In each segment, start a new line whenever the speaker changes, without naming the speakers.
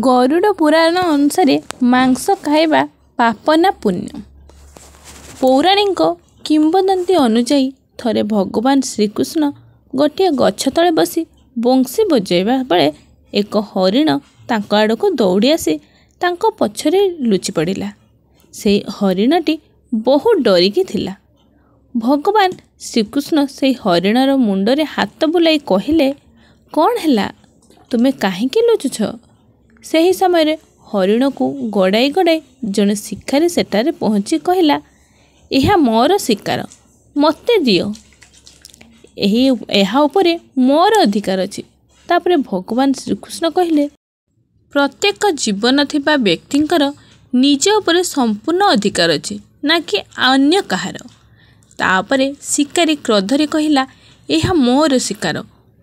ଗରୁଡ଼ ପୁରାଣ ଅନୁସାରେ ମାଂସ ଖାଇବା ପାପ ନା ପୁଣ୍ୟ? ପୌରାଣିକ କିମ୍ବଦନ୍ତୀ ଅନୁଯାୟୀ ଥରେ ଭଗବାନ ଶ୍ରୀକୃଷ୍ଣ ଗୋଟିଏ ଗଛ ତଳେ ବସି ବଂଶୀ ବଜାଇବା ବେଳେ ଏକ ହରିଣ ତାଙ୍କ ଆଡ଼କୁ ଦୌଡ଼ି ଆସି ତାଙ୍କ ପଛରେ ଲୁଚି ପଡ଼ିଲା। ସେଇ ହରିଣଟି ବହୁ ଡରିକି ଥିଲା। ଭଗବାନ ଶ୍ରୀକୃଷ୍ଣ ସେଇ ହରିଣର ମୁଣ୍ଡରେ ହାତ ବୁଲାଇ କହିଲେ, କ'ଣ ହେଲା, ତୁମେ କାହିଁକି ଲୁଚୁଛ? ସେହି ସମୟରେ ହରିଣକୁ ଗଡ଼ାଇ ଗଡ଼ାଇ ଜଣେ ଶିକାରୀ ସେଠାରେ ପହଞ୍ଚି କହିଲା, ଏହା ମୋର ଶିକାର, ମୋତେ ଦିଅ, ଏହା ଉପରେ ମୋର ଅଧିକାର ଅଛି। ତାପରେ ଭଗବାନ ଶ୍ରୀକୃଷ୍ଣ କହିଲେ, ପ୍ରତ୍ୟେକ ଜୀବନ ଥିବା ବ୍ୟକ୍ତିଙ୍କର ନିଜ ଉପରେ ସମ୍ପୂର୍ଣ୍ଣ ଅଧିକାର ଅଛି, ନା କି ଅନ୍ୟ କାହାର। ତାପରେ ଶିକାରୀ କ୍ରୋଧରେ କହିଲା, ଏହା ମୋର ଶିକାର,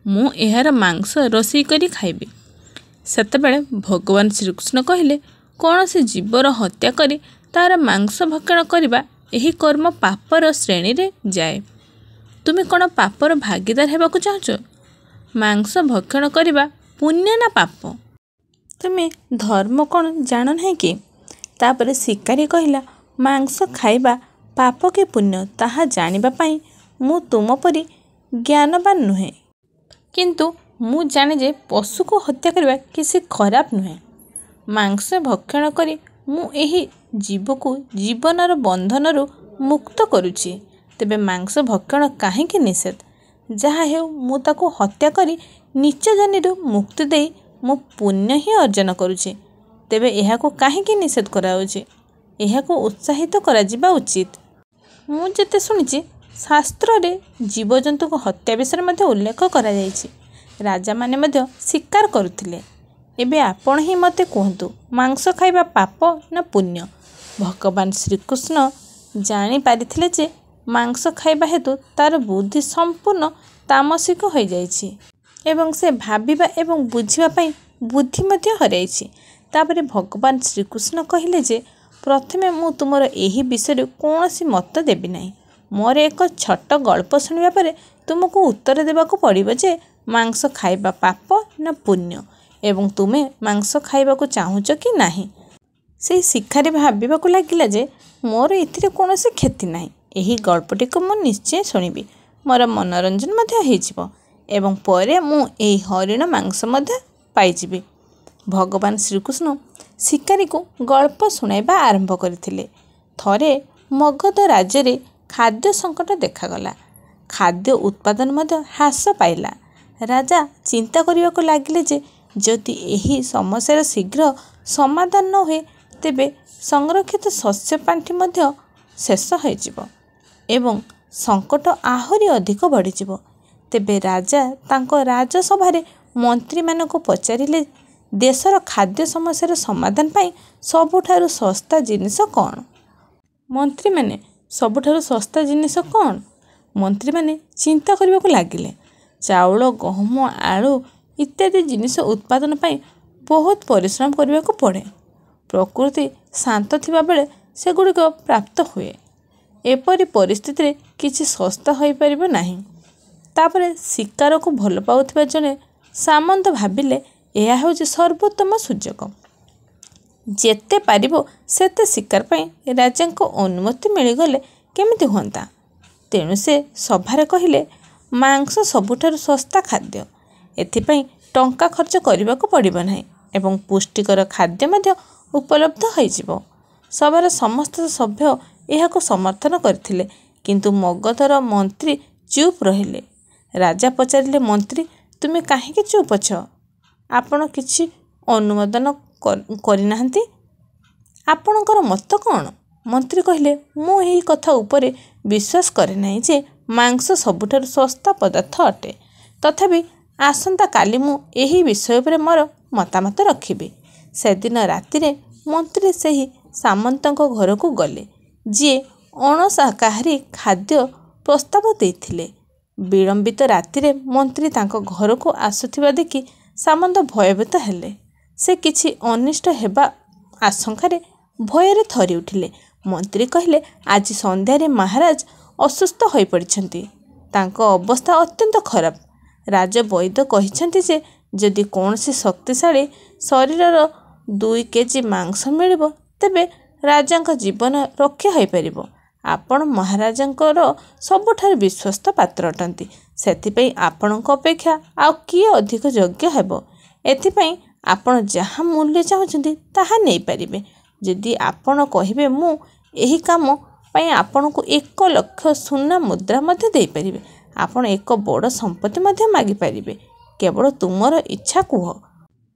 ମୁଁ ଏହାର ମାଂସ ରୋଷେଇ କରି ଖାଇବି। ସେତେବେଳେ ଭଗବାନ ଶ୍ରୀକୃଷ୍ଣ କହିଲେ, କୌଣସି ଜୀବର ହତ୍ୟା କରି ତାହାର ମାଂସ ଭକ୍ଷଣ କରିବା ଏହି କର୍ମ ପାପର ଶ୍ରେଣୀରେ ଯାଏ। ତୁମେ କ'ଣ ପାପର ଭାଗିଦାର ହେବାକୁ ଚାହୁଁଛ? ମାଂସ ଭକ୍ଷଣ କରିବା ପୁଣ୍ୟ ନା ପାପ? ତୁମେ ଧର୍ମ କ'ଣ ଜାଣ ନାହିଁ କି? ତାପରେ ଶିକାରୀ କହିଲା, ମାଂସ ଖାଇବା ପାପ କି ପୁଣ୍ୟ ତାହା ଜାଣିବା ପାଇଁ ମୁଁ ତୁମ ପରି ଜ୍ଞାନବାନ ନୁହେଁ। କିନ୍ତୁ ମୁଁ ଜାଣେ ଯେ ପଶୁକୁ ହତ୍ୟା କରିବା କିଛି ଖରାପ ନୁହେଁ। ମାଂସ ଭକ୍ଷଣ କରି ମୁଁ ଏହି ଜୀବକୁ ଜୀବନର ବନ୍ଧନରୁ ମୁକ୍ତ କରୁଛି। ତେବେ ମାଂସ ଭକ୍ଷଣ କାହିଁକି ନିଷେଧ? ଯାହା ହେଉ ମୁଁ ତାକୁ ହତ୍ୟା କରି ନୀଚ ଜନିରୁ ମୁକ୍ତି ଦେଇ ମୁଁ ପୁଣ୍ୟ ହିଁ ଅର୍ଜନ କରୁଛି। ତେବେ ଏହାକୁ କାହିଁକି ନିଷେଧ କରାଯାଉଛି? ଏହାକୁ ଉତ୍ସାହିତ କରାଯିବା ଉଚିତ। ମୁଁ ଯେତେ ଶୁଣିଛି ଶାସ୍ତ୍ରରେ ଜୀବଜନ୍ତୁଙ୍କ ହତ୍ୟା ବିଷୟରେ ମଧ୍ୟ ଉଲ୍ଲେଖ କରାଯାଇଛି। ରାଜାମାନେ ମଧ୍ୟ ଶିକାର କରୁଥିଲେ। ଏବେ ଆପଣ ହିଁ ମୋତେ କୁହନ୍ତୁ, ମାଂସ ଖାଇବା ପାପ ନା ପୁଣ୍ୟ? ଭଗବାନ ଶ୍ରୀକୃଷ୍ଣ ଜାଣିପାରିଥିଲେ ଯେ ମାଂସ ଖାଇବା ହେତୁ ତାର ବୁଦ୍ଧି ସମ୍ପୂର୍ଣ୍ଣ ତାମସିକ ହୋଇଯାଇଛି ଏବଂ ସେ ଭାବିବା ଏବଂ ବୁଝିବା ପାଇଁ ବୁଦ୍ଧି ମଧ୍ୟ ହରାଇଛି। ତାପରେ ଭଗବାନ ଶ୍ରୀକୃଷ୍ଣ କହିଲେ ଯେ ପ୍ରଥମେ ମୁଁ ତୁମର ଏହି ବିଷୟରେ କୌଣସି ମତ ଦେବି ନାହିଁ। ମୋର ଏକ ଛୋଟ ଗଳ୍ପ ଶୁଣିବା ପରେ ତୁମକୁ ଉତ୍ତର ଦେବାକୁ ପଡ଼ିବ ଯେ ମାଂସ ଖାଇବା ପାପ ନା ପୁଣ୍ୟ ଏବଂ ତୁମେ ମାଂସ ଖାଇବାକୁ ଚାହୁଁଛ କି ନାହିଁ। ସେହି ଶିକାରୀ ଭାବିବାକୁ ଲାଗିଲା ଯେ ମୋର ଏଥିରେ କୌଣସି କ୍ଷତି ନାହିଁ। ଏହି ଗଳ୍ପଟିକୁ ମୁଁ ନିଶ୍ଚୟ ଶୁଣିବି, ମୋର ମନୋରଞ୍ଜନ ମଧ୍ୟ ହୋଇଯିବ ଏବଂ ପରେ ମୁଁ ଏହି ହରିଣ ମାଂସ ମଧ୍ୟ ପାଇଯିବି। ଭଗବାନ ଶ୍ରୀକୃଷ୍ଣ ଶିକାରୀକୁ ଗଳ୍ପ ଶୁଣାଇବା ଆରମ୍ଭ କରିଥିଲେ। ଥରେ ମଗଧ ରାଜ୍ୟରେ ଖାଦ୍ୟ ସଙ୍କଟ ଦେଖାଗଲା। ଖାଦ୍ୟ ଉତ୍ପାଦନ ମଧ୍ୟ ହ୍ରାସ ପାଇଲା। ରାଜା ଚିନ୍ତା କରିବାକୁ ଲାଗିଲେ ଯେ ଯଦି ଏହି ସମସ୍ୟାର ଶୀଘ୍ର ସମାଧାନ ନ ହୁଏ ତେବେ ସଂରକ୍ଷିତ ଶସ୍ୟ ପାଣ୍ଠି ମଧ୍ୟ ଶେଷ ହୋଇଯିବ ଏବଂ ସଙ୍କଟ ଆହୁରି ଅଧିକ ବଢ଼ିଯିବ। ତେବେ ରାଜା ତାଙ୍କ ରାଜସଭାରେ ମନ୍ତ୍ରୀମାନଙ୍କୁ ପଚାରିଲେ, ଦେଶର ଖାଦ୍ୟ ସମସ୍ୟାର ସମାଧାନ ପାଇଁ ସବୁଠାରୁ ଶସ୍ତା ଜିନିଷ କ'ଣ? ମନ୍ତ୍ରୀମାନେ, ସବୁଠାରୁ ଶସ୍ତା ଜିନିଷ କ'ଣ? ମନ୍ତ୍ରୀମାନେ ଚିନ୍ତା କରିବାକୁ ଲାଗିଲେ। ଚାଉଳ, ଗହମ, ଆଳୁ ଇତ୍ୟାଦି ଜିନିଷ ଉତ୍ପାଦନ ପାଇଁ ବହୁତ ପରିଶ୍ରମ କରିବାକୁ ପଡ଼େ। ପ୍ରକୃତି ଶାନ୍ତ ଥିବାବେଳେ ସେଗୁଡ଼ିକ ପ୍ରାପ୍ତ ହୁଏ। ଏପରି ପରିସ୍ଥିତିରେ କିଛି ଶସ୍ତା ହୋଇପାରିବ ନାହିଁ। ତାପରେ ଶିକାରକୁ ଭଲ ପାଉଥିବା ଜଣେ ସାମନ୍ତ ଭାବିଲେ, ଏହା ହେଉଛି ସର୍ବୋତ୍ତମ ସୁଯୋଗ। ଯେତେ ପାରିବ ସେତେ ଶିକାର ପାଇଁ ରାଜାଙ୍କ ଅନୁମତି ମିଳିଗଲେ କେମିତି ହୁଅନ୍ତା? ତେଣୁ ସେ ସଭାରେ କହିଲେ, ମାଂସ ସବୁଠାରୁ ଶସ୍ତା ଖାଦ୍ୟ। ଏଥିପାଇଁ ଟଙ୍କା ଖର୍ଚ୍ଚ କରିବାକୁ ପଡ଼ିବ ନାହିଁ ଏବଂ ପୁଷ୍ଟିକର ଖାଦ୍ୟ ମଧ୍ୟ ଉପଲବ୍ଧ ହୋଇଯିବ। ସଭାର ସମସ୍ତ ସଭ୍ୟ ଏହାକୁ ସମର୍ଥନ କରିଥିଲେ, କିନ୍ତୁ ମଗଧର ମନ୍ତ୍ରୀ ଚୁପ୍ ରହିଲେ। ରାଜା ପଚାରିଲେ, ମନ୍ତ୍ରୀ, ତୁମେ କାହିଁକି ଚୁପ୍ ଅଛ? ଆପଣ କିଛି ଅନୁମୋଦନ କରିନାହାନ୍ତି। ଆପଣଙ୍କର ମତ କ'ଣ? ମନ୍ତ୍ରୀ କହିଲେ, ମୁଁ ଏହି କଥା ଉପରେ ବିଶ୍ୱାସ କରେ ନାହିଁ ଯେ ମାଂସ ସବୁଠାରୁ ଶସ୍ତା ପଦାର୍ଥ ଅଟେ। ତଥାପି ଆସନ୍ତା କାଲି ମୁଁ ଏହି ବିଷୟ ଉପରେ ମୋର ମତାମତ ରଖିବି। ସେଦିନ ରାତିରେ ମନ୍ତ୍ରୀ ସେହି ସାମନ୍ତଙ୍କ ଘରକୁ ଗଲେ ଯିଏ ଅଣଶାକାହାରୀ ଖାଦ୍ୟ ପ୍ରସ୍ତାବ ଦେଇଥିଲେ। ବିଳମ୍ବିତ ରାତିରେ ମନ୍ତ୍ରୀ ତାଙ୍କ ଘରକୁ ଆସୁଥିବା ଦେଖି ସାମନ୍ତ ଭୟଭୀତ ହେଲେ। ସେ କିଛି ଅନିଷ୍ଟ ହେବା ଆଶଙ୍କାରେ ଭୟରେ ଥରି ଉଠିଲେ। ମନ୍ତ୍ରୀ କହିଲେ, ଆଜି ସନ୍ଧ୍ୟାରେ ମହାରାଜ ଅସୁସ୍ଥ ହୋଇପଡ଼ିଛନ୍ତି। ତାଙ୍କ ଅବସ୍ଥା ଅତ୍ୟନ୍ତ ଖରାପ। ରାଜବୈଦ୍ୟ କହିଛନ୍ତି ଯେ ଯଦି କୌଣସି ଶକ୍ତିଶାଳୀ ଶରୀରର 2 କେଜି ମାଂସ ମିଳିବ ତେବେ ରାଜାଙ୍କ ଜୀବନ ରକ୍ଷା ହୋଇପାରିବ। ଆପଣ ମହାରାଜାଙ୍କର ସବୁଠାରୁ ବିଶ୍ୱସ୍ତ ପାତ୍ର ଅଟନ୍ତି। ସେଥିପାଇଁ ଆପଣଙ୍କ ଅପେକ୍ଷା ଆଉ କିଏ ଅଧିକ ଯୋଗ୍ୟ ହେବ? ଏଥିପାଇଁ ଆପଣ ଯାହା ମୂଲ୍ୟ ଚାହୁଁଛନ୍ତି ତାହା ନେଇପାରିବେ। ଯଦି ଆପଣ କହିବେ ମୁଁ ଏହି କାମ ପାଇଁ ଆପଣଙ୍କୁ 1 ଲକ୍ଷ ସୁନା ମୁଦ୍ରା ମଧ୍ୟ ଦେଇପାରିବେ। ଆପଣ ଏକ ବଡ଼ ସମ୍ପତ୍ତି ମଧ୍ୟ ମାଗିପାରିବେ। କେବଳ ତୁମର ଇଚ୍ଛା କୁହ।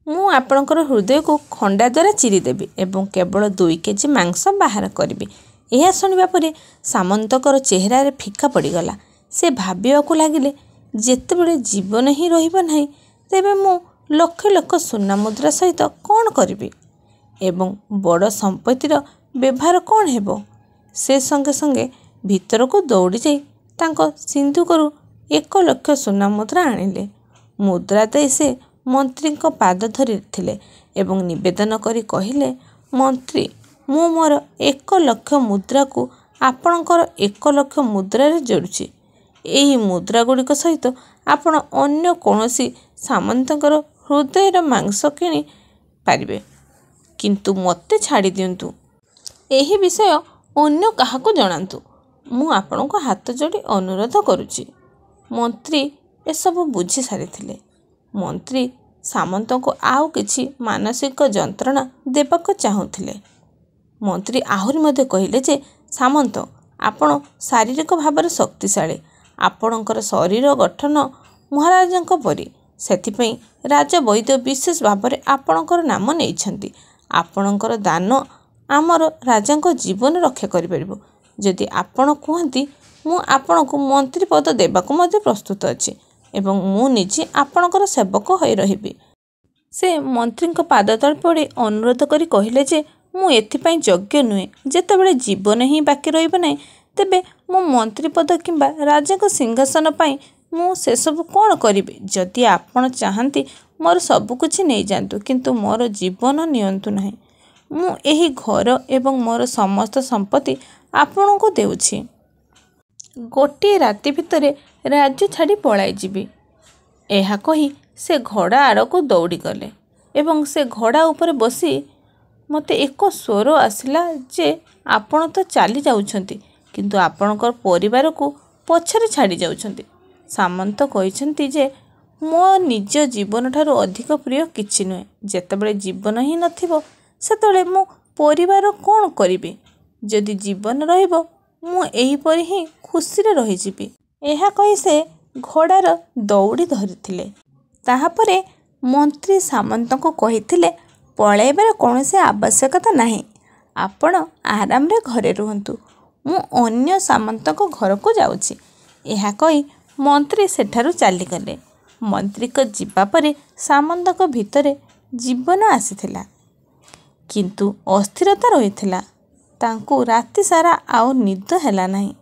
ମୁଁ ଆପଣଙ୍କର ହୃଦୟକୁ ଖଣ୍ଡା ଦ୍ୱାରା ଚିରିଦେବି ଏବଂ କେବଳ 2 କେଜି ମାଂସ ବାହାର କରିବି। ଏହା ଶୁଣିବା ପରେ ସାମନ୍ତଙ୍କର ଚେହେରାରେ ଫିକା ପଡ଼ିଗଲା। ସେ ଭାବିବାକୁ ଲାଗିଲେ, ଯେତେବେଳେ ଜୀବନ ହିଁ ରହିବ ନାହିଁ ତେବେ ମୁଁ ଲକ୍ଷ ଲକ୍ଷ ସୁନା ମୁଦ୍ରା ସହିତ କ'ଣ କରିବି ଏବଂ ବଡ଼ ସମ୍ପତ୍ତିର ବ୍ୟବହାର କ'ଣ ହେବ? ସେ ସଙ୍ଗେ ସଙ୍ଗେ ଭିତରକୁ ଦୌଡ଼ି ଯାଇ ତାଙ୍କ ସିନ୍ଧୁକରୁ 1 ଲକ୍ଷ ସୁନା ମୁଦ୍ରା ଆଣିଲେ। ମୁଦ୍ରା ଦେଇ ସେ ମନ୍ତ୍ରୀଙ୍କ ପାଦ ଧରିଥିଲେ ଏବଂ ନିବେଦନ କରି କହିଲେ, ମନ୍ତ୍ରୀ, ମୁଁ ମୋର 1 ଲକ୍ଷ ମୁଦ୍ରାକୁ ଆପଣଙ୍କର 1 ଲକ୍ଷ ମୁଦ୍ରାରେ ଯୋଡ଼ୁଛି। ଏହି ମୁଦ୍ରାଗୁଡ଼ିକ ସହିତ ଆପଣ ଅନ୍ୟ କୌଣସି ସାମନ୍ତଙ୍କର ହୃଦୟର ମାଂସ କିଣି ପାରିବେ, କିନ୍ତୁ ମୋତେ ଛାଡ଼ି ଦିଅନ୍ତୁ। ଏହି ବିଷୟ ଅନ୍ୟ କାହାକୁ ଜଣାନ୍ତୁ। ମୁଁ ଆପଣଙ୍କୁ ହାତ ଯୋଡ଼ି ଅନୁରୋଧ କରୁଛି। ମନ୍ତ୍ରୀ ଏସବୁ ବୁଝି ସାରିଥିଲେ। ମନ୍ତ୍ରୀ ସାମନ୍ତଙ୍କୁ ଆଉ କିଛି ମାନସିକ ଯନ୍ତ୍ରଣା ଦେବାକୁ ଚାହୁଁଥିଲେ। ମନ୍ତ୍ରୀ ଆହୁରି ମଧ୍ୟ କହିଲେ ଯେ, ସାମନ୍ତ, ଆପଣ ଶାରୀରିକ ଭାବରେ ଶକ୍ତିଶାଳୀ। ଆପଣଙ୍କର ଶରୀର ଗଠନ ମହାରାଜାଙ୍କ ପରି। ସେଥିପାଇଁ ରାଜବୈଦ୍ୟ ବିଶେଷ ଭାବରେ ଆପଣଙ୍କର ନାମ ନେଇଛନ୍ତି। ଆପଣଙ୍କର ଦାନ ଆମର ରାଜାଙ୍କ ଜୀବନ ରକ୍ଷା କରିପାରିବ। ଯଦି ଆପଣ କୁହନ୍ତି, ମୁଁ ଆପଣଙ୍କୁ ମନ୍ତ୍ରୀ ପଦ ଦେବାକୁ ମଧ୍ୟ ପ୍ରସ୍ତୁତ ଅଛି ଏବଂ ମୁଁ ନିଜେ ଆପଣଙ୍କର ସେବକ ହୋଇ ରହିବି। ସେ ମନ୍ତ୍ରୀଙ୍କ ପାଦ ତଳେ ପଡ଼ି ଅନୁରୋଧ କରି କହିଲେ ଯେ, ମୁଁ ଏଥିପାଇଁ ଯୋଗ୍ୟ ନୁହେଁ। ଯେତେବେଳେ ଜୀବନ ହିଁ ବାକି ରହିବ ନାହିଁ ତେବେ ମୁଁ ମନ୍ତ୍ରୀ ପଦ କିମ୍ବା ରାଜାଙ୍କ ସିଂହାସନ ପାଇଁ ମୁଁ ସେସବୁ କ'ଣ କରିବି? ଯଦି ଆପଣ ଚାହାନ୍ତି ମୋର ସବୁକିଛି ନେଇଯାଆନ୍ତୁ, କିନ୍ତୁ ମୋର ଜୀବନ ନିଅନ୍ତୁ ନାହିଁ। ମୁଁ ଏହି ଘର ଏବଂ ମୋର ସମସ୍ତ ସମ୍ପତ୍ତି ଆପଣଙ୍କୁ ଦେଉଛି। ଗୋଟିଏ ରାତି ଭିତରେ ରାଜ୍ୟ ଛାଡ଼ି ପଳାଇଯିବି। ଏହା କହି ସେ ଘୋଡ଼ା ଆଡ଼କୁ ଦୌଡ଼ିଗଲେ ଏବଂ ସେ ଘୋଡ଼ା ଉପରେ ବସି ମୋତେ ଏକ ସ୍ୱର ଆସିଲା ଯେ, ଆପଣ ତ ଚାଲି ଯାଉଛନ୍ତି କିନ୍ତୁ ଆପଣଙ୍କର ପରିବାରକୁ ପଛରେ ଛାଡ଼ି ଯାଉଛନ୍ତି। ସାମନ୍ତ କହିଛନ୍ତି ଯେ, ମୋ ନିଜ ଜୀବନଠାରୁ ଅଧିକ ପ୍ରିୟ କିଛି ନୁହେଁ। ଯେତେବେଳେ ଜୀବନ ହିଁ ନଥିବ ସେତେବେଳେ ମୁଁ ପରିବାର କ'ଣ କରିବି? ଯଦି ଜୀବନ ରହିବ ମୁଁ ଏହିପରି ହିଁ ଖୁସିରେ ରହିଯିବି। ଏହା କହି ସେ ଘୋଡ଼ାର ଦଉଡ଼ି ଧରିଥିଲେ। ତାହାପରେ ମନ୍ତ୍ରୀ ସାମନ୍ତଙ୍କୁ କହିଥିଲେ, ପଳାଇବାର କୌଣସି ଆବଶ୍ୟକତା ନାହିଁ। ଆପଣ ଆରାମରେ ଘରେ ରୁହନ୍ତୁ। ମୁଁ ଅନ୍ୟ ସାମନ୍ତଙ୍କ ଘରକୁ ଯାଉଛି। ଏହା କହି ମନ୍ତ୍ରୀ ସେଠାରୁ ଚାଲିଗଲେ। ମନ୍ତ୍ରୀଙ୍କ ଯିବା ପରେ ସାମନ୍ତଙ୍କ ଭିତରେ ଜୀବନ ଆସିଥିଲା, କିନ୍ତୁ ଅସ୍ଥିରତା ରହିଥିଲା। ତାଙ୍କୁ ରାତି ସାରା ଆଉ ନିଦ ହେଲା ନାହିଁ।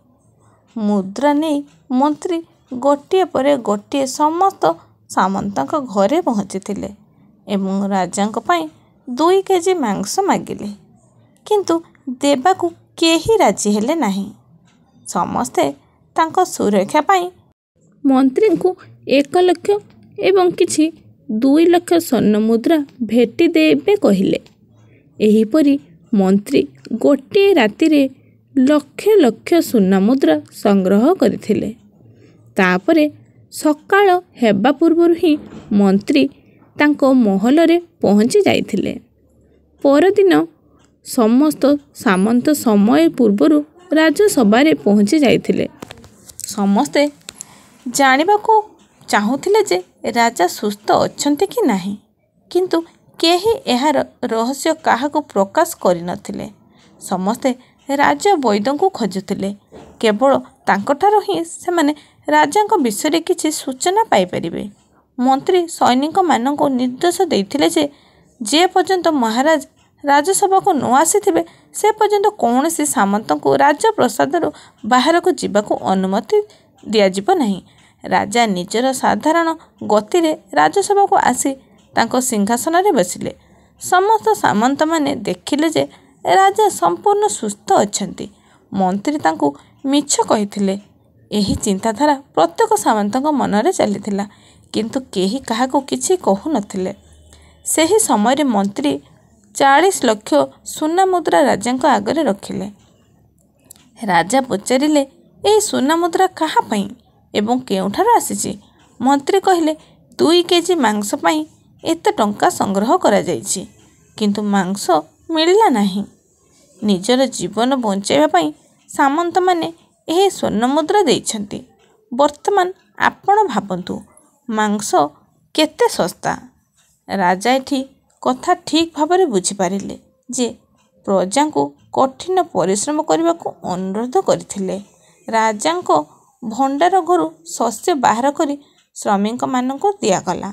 ମୁଦ୍ରା ନେଇ ମନ୍ତ୍ରୀ ଗୋଟିଏ ପରେ ଗୋଟିଏ ସମସ୍ତ ସାମନ୍ତଙ୍କ ଘରେ ପହଞ୍ଚିଥିଲେ ଏବଂ ରାଜାଙ୍କ ପାଇଁ 2 କେଜି ମାଂସ ମାଗିଲେ, କିନ୍ତୁ ଦେବାକୁ କେହି ରାଜି ହେଲେ ନାହିଁ। ସମସ୍ତେ ତାଙ୍କ ସୁରକ୍ଷା ପାଇଁ ମନ୍ତ୍ରୀଙ୍କୁ 1 ଲକ୍ଷ ଏବଂ କିଛି 2 ଲକ୍ଷ ସ୍ୱର୍ଣ୍ଣ ମୁଦ୍ରା ଭେଟି ଦେବେ କହିଲେ। ଏହିପରି ମନ୍ତ୍ରୀ ଗୋଟିଏ ରାତିରେ ଲକ୍ଷ ଲକ୍ଷ ସୁନା ମୁଦ୍ରା ସଂଗ୍ରହ କରିଥିଲେ। ତାପରେ ସକାଳ ହେବା ପୂର୍ବରୁ ହିଁ ମନ୍ତ୍ରୀ ତାଙ୍କ ମହଲରେ ପହଞ୍ଚି ଯାଇଥିଲେ। ପରଦିନ ସମସ୍ତ ସାମନ୍ତ ସମୟ ପୂର୍ବରୁ ରାଜସଭାରେ ପହଞ୍ଚି ଯାଇଥିଲେ। ସମସ୍ତେ ଜାଣିବାକୁ ଚାହୁଁଥିଲେ ଯେ ରାଜା ସୁସ୍ଥ ଅଛନ୍ତି କି ନାହିଁ, କିନ୍ତୁ କେହି ଏହାର ରହସ୍ୟ କାହାକୁ ପ୍ରକାଶ କରିନଥିଲେ। ସମସ୍ତେ ରାଜବୈଦ୍ୟଙ୍କୁ ଖୋଜୁଥିଲେ। କେବଳ ତାଙ୍କଠାରୁ ହିଁ ସେମାନେ ରାଜାଙ୍କ ବିଷୟରେ କିଛି ସୂଚନା ପାଇପାରିବେ। ମନ୍ତ୍ରୀ ସୈନିକମାନଙ୍କୁ ନିର୍ଦ୍ଦେଶ ଦେଇଥିଲେ ଯେ, ଯେ ପର୍ଯ୍ୟନ୍ତ ମହାରାଜ ରାଜସଭାକୁ ନ ଆସିଥିବେ ସେ ପର୍ଯ୍ୟନ୍ତ କୌଣସି ସାମନ୍ତଙ୍କୁ ରାଜପ୍ରସାଦରୁ ବାହାରକୁ ଯିବାକୁ ଅନୁମତି ଦିଆଯିବ ନାହିଁ। ରାଜା ନିଜର ସାଧାରଣ ଗତିରେ ରାଜସଭାକୁ ଆସି ତାଙ୍କ ସିଂହାସନରେ ବସିଲେ। ସମସ୍ତ ସାମନ୍ତମାନେ ଦେଖିଲେ ଯେ ରାଜା ସମ୍ପୂର୍ଣ୍ଣ ସୁସ୍ଥ ଅଛନ୍ତି। ମନ୍ତ୍ରୀ ତାଙ୍କୁ ମିଛ କହିଥିଲେ। ଏହି ଚିନ୍ତାଧାରା ପ୍ରତ୍ୟେକ ସାମନ୍ତଙ୍କ ମନରେ ଚାଲିଥିଲା, କିନ୍ତୁ କେହି କାହାକୁ କିଛି କହୁନଥିଲେ। ସେହି ସମୟରେ ମନ୍ତ୍ରୀ 40 ଲକ୍ଷ ସୁନା ମୁଦ୍ରା ରାଜାଙ୍କ ଆଗରେ ରଖିଲେ। ରାଜା ପଚାରିଲେ, ଏହି ସୁନା ମୁଦ୍ରା କାହା ପାଇଁ ଏବଂ କେଉଁଠାରୁ ଆସିଛି? ମନ୍ତ୍ରୀ କହିଲେ, 2 କେଜି ମାଂସ ପାଇଁ ଏତେ ଟଙ୍କା ସଂଗ୍ରହ କରାଯାଇଛି, କିନ୍ତୁ ମାଂସ ମିଳିଲା ନାହିଁ। ନିଜର ଜୀବନ ବଞ୍ଚାଇବା ପାଇଁ ସାମନ୍ତମାନେ ଏହି ସ୍ୱର୍ଣ୍ଣ ମୁଦ୍ରା ଦେଇଛନ୍ତି। ବର୍ତ୍ତମାନ ଆପଣ ଭାବନ୍ତୁ, ମାଂସ କେତେ ଶସ୍ତା। ରାଜା ଏଠି କଥା ଠିକ୍ ଭାବରେ ବୁଝିପାରିଲେ ଯେ ପ୍ରଜାଙ୍କୁ କଠିନ ପରିଶ୍ରମ କରିବାକୁ ଅନୁରୋଧ କରିଥିଲେ। ରାଜାଙ୍କ ଭଣ୍ଡାର ଘରୁ ଶସ୍ୟ ବାହାର କରି ଶ୍ରମିକମାନଙ୍କୁ ଦିଆଗଲା।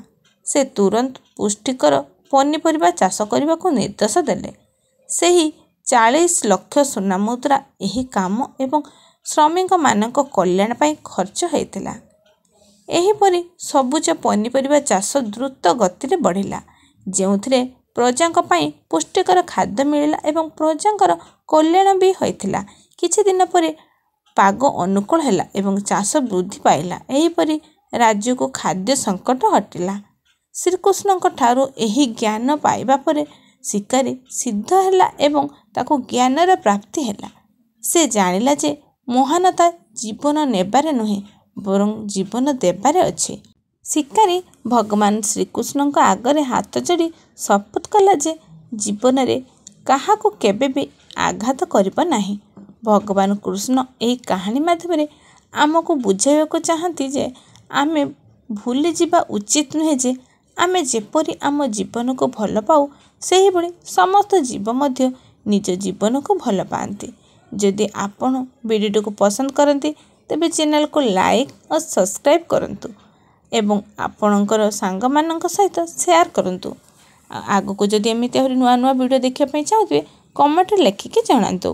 ସେ ତୁରନ୍ତ ପୁଷ୍ଟିକର ପନିପରିବା ଚାଷ କରିବାକୁ ନିର୍ଦ୍ଦେଶ ଦେଲେ। ସେହି 40 ଲକ୍ଷ ସୁନା ମୁଦ୍ରା ଏହି କାମ ଏବଂ ଶ୍ରମିକମାନଙ୍କ କଲ୍ୟାଣ ପାଇଁ ଖର୍ଚ୍ଚ ହୋଇଥିଲା। ଏହିପରି ସବୁଜ ପନିପରିବା ଚାଷ ଦ୍ରୁତ ଗତିରେ ବଢ଼ିଲା, ଯେଉଁଥିରେ ପ୍ରଜାଙ୍କ ପାଇଁ ପୁଷ୍ଟିକର ଖାଦ୍ୟ ମିଳିଲା ଏବଂ ପ୍ରଜାଙ୍କର କଲ୍ୟାଣ ବି ହୋଇଥିଲା। କିଛି ଦିନ ପରେ ପାଗ ଅନୁକୂଳ ହେଲା ଏବଂ ଚାଷ ବୃଦ୍ଧି ପାଇଲା। ଏହିପରି ରାଜ୍ୟକୁ ଖାଦ୍ୟ ସଙ୍କଟ ହଟିଲା। ଶ୍ରୀକୃଷ୍ଣଙ୍କ ଠାରୁ ଏହି ଜ୍ଞାନ ପାଇବା ପରେ ଶିକାରୀ ସିଦ୍ଧ ହେଲା ଏବଂ ତାକୁ ଜ୍ଞାନର ପ୍ରାପ୍ତି ହେଲା। ସେ ଜାଣିଲା ଯେ ମହାନତା ଜୀବନ ନେବାରେ ନୁହେଁ, ବରଂ ଜୀବନ ଦେବାରେ ଅଛି। ଶିକାରୀ ଭଗବାନ ଶ୍ରୀକୃଷ୍ଣଙ୍କ ଆଗରେ ହାତ ଯୋଡ଼ି ଶପଥ କଲା ଯେ ଜୀବନରେ କାହାକୁ କେବେ ବି ଆଘାତ କରିବ ନାହିଁ। ଭଗବାନ କୃଷ୍ଣ ଏହି କାହାଣୀ ମାଧ୍ୟମରେ ଆମକୁ ବୁଝାଇବାକୁ ଚାହାନ୍ତି ଯେ ଆମେ ଭୁଲିଯିବା ଉଚିତ ନୁହେଁ ଯେ ଆମେ ଯେପରି ଆମ ଜୀବନକୁ ଭଲ ପାଉ, ସେହିଭଳି ସମସ୍ତ ଜୀବ ମଧ୍ୟ ନିଜ ଜୀବନକୁ ଭଲ ପାଆନ୍ତି। ଯଦି ଆପଣ ଭିଡ଼ିଓଟିକୁ ପସନ୍ଦ କରନ୍ତି, ତେବେ ଚ୍ୟାନେଲକୁ ଲାଇକ୍ ଓ ସବସ୍କ୍ରାଇବ୍ କରନ୍ତୁ ଏବଂ ଆପଣଙ୍କର ସାଙ୍ଗମାନଙ୍କ ସହିତ ସେୟାର କରନ୍ତୁ। ଆଗକୁ ଯଦି ଏମିତି ଆହୁରି ନୂଆ ନୂଆ ଭିଡ଼ିଓ ଦେଖିବା ପାଇଁ ଚାହୁଁଥିବେ, କମେଣ୍ଟରେ ଲେଖିକି ଜଣାନ୍ତୁ।